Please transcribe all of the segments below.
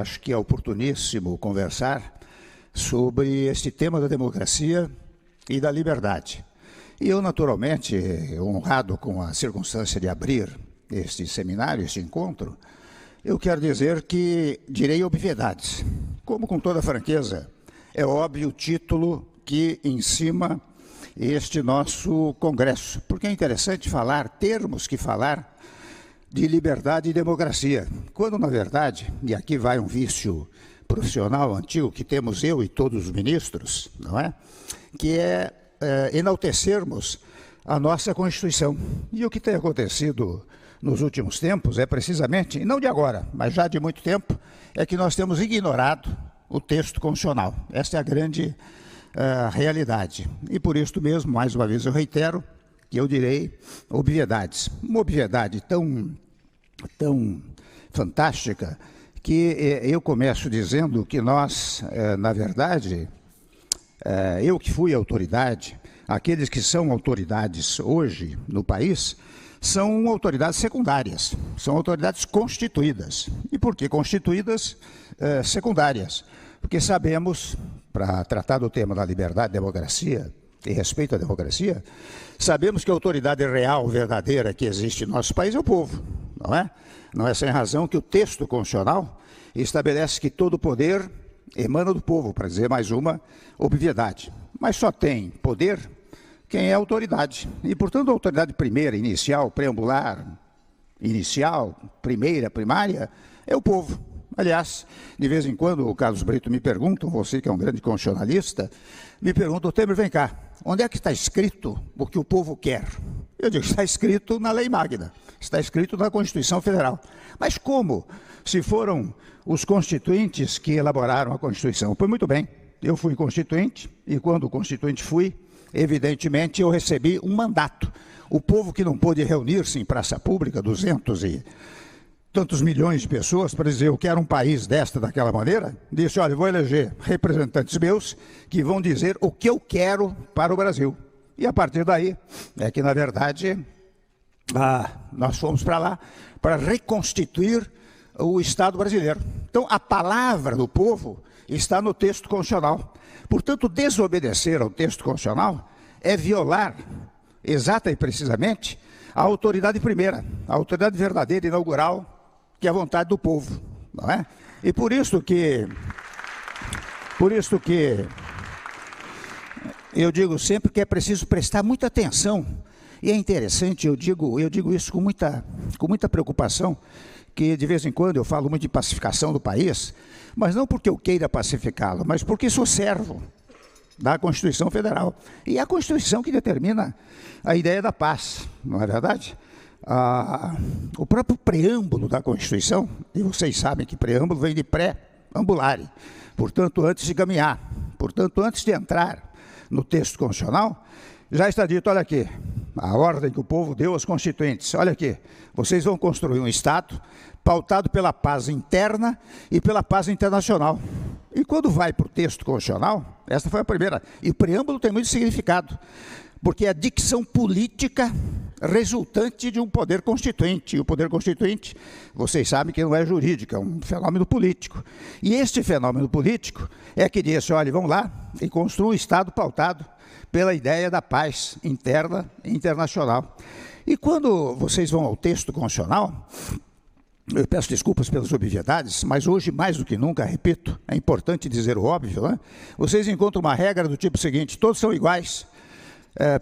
acho que é oportuníssimo conversar sobre este tema da democracia e da liberdade. E eu, naturalmente, honrado com a circunstância de abrir este seminário, este encontro, eu quero dizer que direi obviedades. Como, com toda franqueza, é óbvio o título que encima este nosso congresso, porque é interessante falar, termos que falar de liberdade e democracia, quando, na verdade, e aqui vai um vício profissional antigo que temos eu e todos os ministros, não é? Que é enaltecermos a nossa Constituição. E o que tem acontecido nos últimos tempos é precisamente, e não de agora, mas já de muito tempo, é que nós temos ignorado o texto constitucional. Esta é a grande realidade. E por isso mesmo, mais uma vez eu reitero, que eu direi obviedades. Uma obviedade tão fantástica que eu começo dizendo que nós, na verdade, eu que fui autoridade, aqueles que são autoridades hoje no país, são autoridades secundárias, são autoridades constituídas. E por que constituídas secundárias? Porque sabemos, para tratar do tema da liberdade, democracia e respeito à democracia, sabemos que a autoridade real, verdadeira que existe no nosso país é o povo, não é? Não é sem razão que o texto constitucional estabelece que todo poder emana do povo, para dizer mais uma obviedade. Mas só tem poder quem é autoridade. E, portanto, a autoridade primeira, inicial, preambular, inicial, primeira, primária, é o povo. Aliás, de vez em quando o Carlos Brito me pergunta, você que é um grande constitucionalista, me pergunta, Temer, vem cá, onde é que está escrito o que o povo quer? Eu digo, está escrito na Lei Magna, está escrito na Constituição Federal. Mas como? Se foram os constituintes que elaboraram a Constituição. Pois muito bem, eu fui constituinte, e quando constituinte fui, evidentemente eu recebi um mandato. O povo que não pôde reunir-se em praça pública, 200 e tantos milhões de pessoas, para dizer eu quero um país daquela maneira, disse, olha, eu vou eleger representantes meus que vão dizer o que eu quero para o Brasil. E a partir daí, é que na verdade, nós fomos para lá para reconstituir o Estado brasileiro. Então, a palavra do povo está no texto constitucional. Portanto, desobedecer ao texto constitucional é violar, exata e precisamente, a autoridade primeira, a autoridade verdadeira, inaugural, que é a vontade do povo, não é? E por isso que eu digo sempre que é preciso prestar muita atenção. E é interessante, eu digo isso com muita preocupação, que de vez em quando eu falo muito de pacificação do país, mas não porque eu queira pacificá-lo, mas porque sou servo da Constituição Federal. E é a Constituição que determina a ideia da paz, não é verdade? O próprio preâmbulo da Constituição, e vocês sabem que preâmbulo vem de pré-ambulare, portanto, antes de caminhar, portanto, antes de entrar no texto constitucional, já está dito, olha aqui, a ordem que o povo deu aos constituintes, olha aqui, vocês vão construir um Estado pautado pela paz interna e pela paz internacional. E quando vai para o texto constitucional, esta foi a primeira, e o preâmbulo tem muito significado, porque é a dicção política resultante de um poder constituinte. E o poder constituinte, vocês sabem que não é jurídico, é um fenômeno político. E este fenômeno político é que diz, olha, vamos lá e construam um Estado pautado pela ideia da paz interna e internacional. E quando vocês vão ao texto constitucional, eu peço desculpas pelas obviedades, mas hoje, mais do que nunca, repito, é importante dizer o óbvio, né? Vocês encontram uma regra do tipo seguinte, todos são iguais,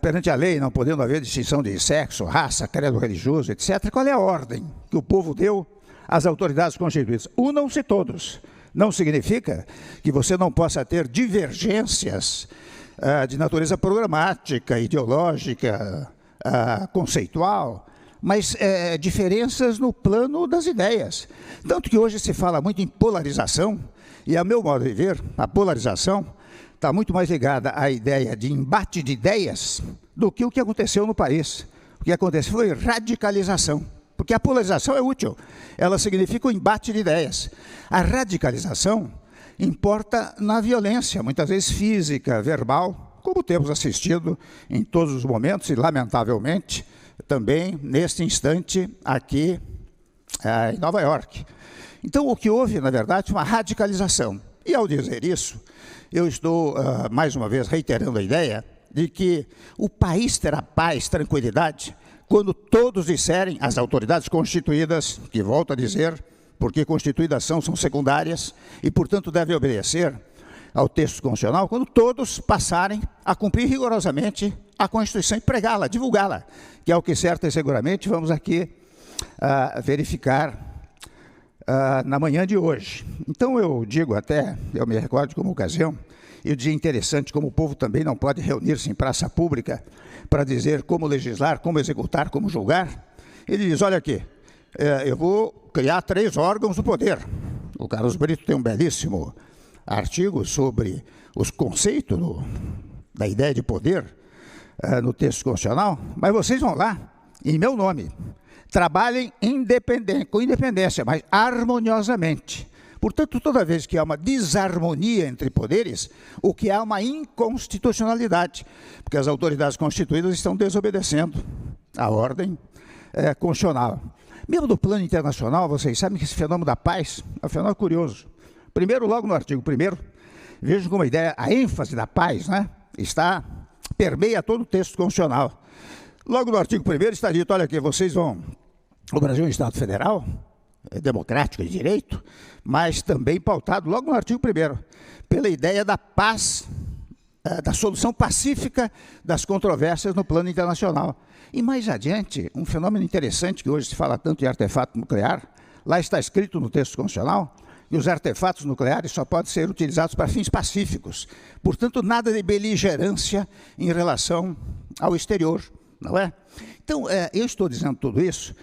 perante a lei, não podendo haver distinção de sexo, raça, credo religioso, etc. Qual é a ordem que o povo deu às autoridades constituídas? Unam-se todos. Não significa que você não possa ter divergências de natureza programática, ideológica, conceitual, mas diferenças no plano das ideias. Tanto que hoje se fala muito em polarização, e a meu modo de ver, a polarização está muito mais ligada à ideia de embate de ideias do que o que aconteceu no país. O que aconteceu foi radicalização, porque a polarização é útil, ela significa o embate de ideias. A radicalização importa na violência, muitas vezes física, verbal, como temos assistido em todos os momentos e, lamentavelmente, também neste instante aqui em Nova York. Então, o que houve, na verdade, uma radicalização. E, ao dizer isso, eu estou, mais uma vez, reiterando a ideia de que o país terá paz, tranquilidade, quando todos disserem, as autoridades constituídas, que volto a dizer, porque constituídas são secundárias e, portanto, devem obedecer ao texto constitucional, quando todos passarem a cumprir rigorosamente a Constituição e pregá-la, divulgá-la, que é o que certo e seguramente vamos aqui verificar na manhã de hoje. Então eu digo até, eu me recordo como ocasião, e o dia interessante, como o povo também não pode reunir-se em praça pública para dizer como legislar, como executar, como julgar, ele diz, olha aqui, eu vou criar 3 órgãos do poder. O Carlos Brito tem um belíssimo artigo sobre os conceitos da ideia de poder no texto constitucional, mas vocês vão lá, em meu nome, trabalhem com independência, mas harmoniosamente. Portanto, toda vez que há uma desarmonia entre poderes, o que há uma inconstitucionalidade, porque as autoridades constituídas estão desobedecendo a ordem constitucional. Mesmo no plano internacional, vocês sabem que esse fenômeno da paz é um fenômeno curioso. Primeiro, logo no artigo 1º, vejam como a ênfase da paz, né, permeia todo o texto constitucional. Logo no artigo 1º está dito, olha aqui, o Brasil é um Estado federal, democrático de direito, mas também pautado logo no artigo 1º, pela ideia da paz, da solução pacífica das controvérsias no plano internacional. E mais adiante, um fenômeno interessante, que hoje se fala tanto em artefato nuclear, lá está escrito no texto constitucional, que os artefatos nucleares só podem ser utilizados para fins pacíficos. Portanto, nada de beligerância em relação ao exterior, não é? Então, eu estou dizendo tudo isso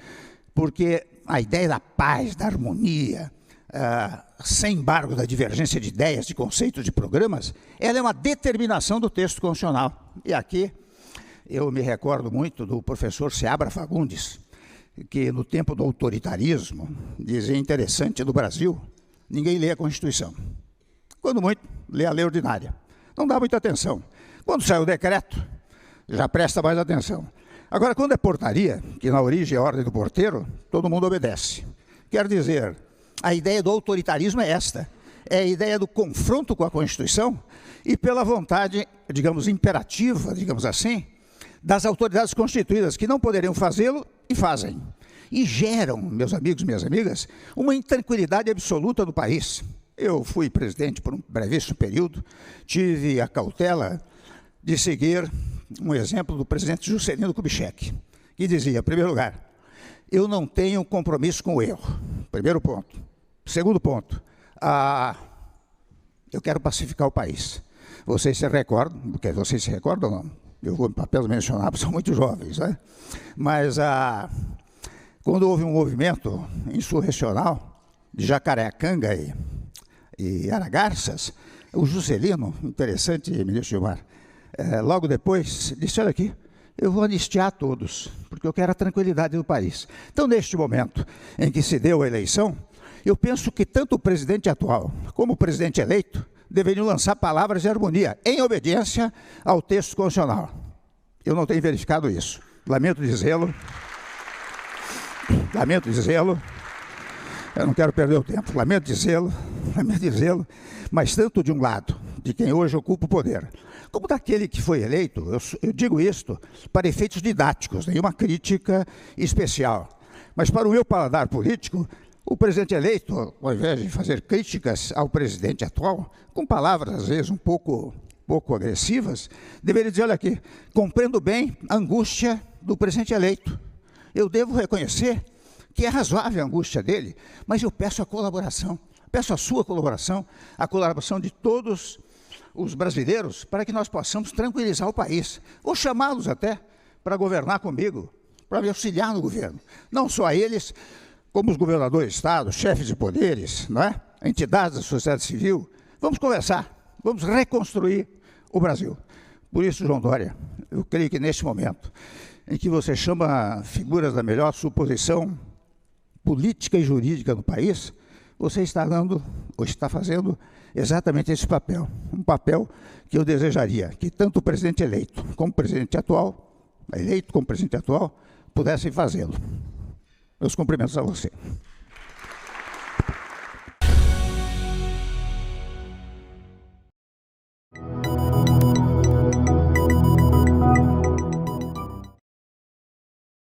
porque a ideia da paz, da harmonia, sem embargo da divergência de ideias, de conceitos, de programas, ela é uma determinação do texto constitucional. E aqui eu me recordo muito do professor Seabra Fagundes, que no tempo do autoritarismo dizia interessante no Brasil, ninguém lê a Constituição. Quando muito, lê a lei ordinária. Não dá muita atenção. Quando sai o decreto, já presta mais atenção. Agora, quando é portaria, que na origem é a ordem do porteiro, todo mundo obedece. Quer dizer, a ideia do autoritarismo é esta. É a ideia do confronto com a Constituição e pela vontade, digamos, imperativa, digamos assim, das autoridades constituídas, que não poderiam fazê-lo e fazem. E geram, meus amigos e minhas amigas, uma intranquilidade absoluta no país. Eu fui presidente por um brevíssimo período, tive a cautela de seguir um exemplo do presidente Juscelino Kubitschek, que dizia, em primeiro lugar, eu não tenho compromisso com o erro. Primeiro ponto. Segundo ponto, eu quero pacificar o país. Vocês se recordam, porque vocês se recordam ou não? Eu vou apenas mencionar, porque são muito jovens, né? Mas quando houve um movimento insurrecional de Jacareacanga e Aragarças, o Juscelino, interessante, ministro Gilmar, logo depois disse, olha aqui, eu vou anistiar todos, porque eu quero a tranquilidade do país. Então, neste momento em que se deu a eleição, eu penso que tanto o presidente atual como o presidente eleito deveriam lançar palavras de harmonia, em obediência ao texto constitucional. Eu não tenho verificado isso. Lamento dizê-lo, eu não quero perder o tempo, lamento dizê-lo, mas tanto de um lado, de quem hoje ocupa o poder, como daquele que foi eleito, eu digo isto para efeitos didáticos, nenhuma crítica especial. Mas para o meu paladar político, o presidente eleito, ao invés de fazer críticas ao presidente atual, com palavras às vezes um pouco agressivas, deveria dizer, olha aqui, compreendo bem a angústia do presidente eleito. Eu devo reconhecer que é razoável a angústia dele, mas eu peço a colaboração, peço a sua colaboração, a colaboração de todos os brasileiros, para que nós possamos tranquilizar o país. Vou chamá-los até para governar comigo, para me auxiliar no governo. Não só a eles, como os governadores de Estado, chefes de poderes, não é? Entidades da sociedade civil. Vamos conversar, vamos reconstruir o Brasil. Por isso, João Dória, eu creio que neste momento em que você chama figuras da melhor suposição política e jurídica no país, você está dando, ou está fazendo exatamente esse papel. Um papel que eu desejaria que tanto o presidente eleito como o presidente atual, pudessem fazê-lo. Meus cumprimentos a você.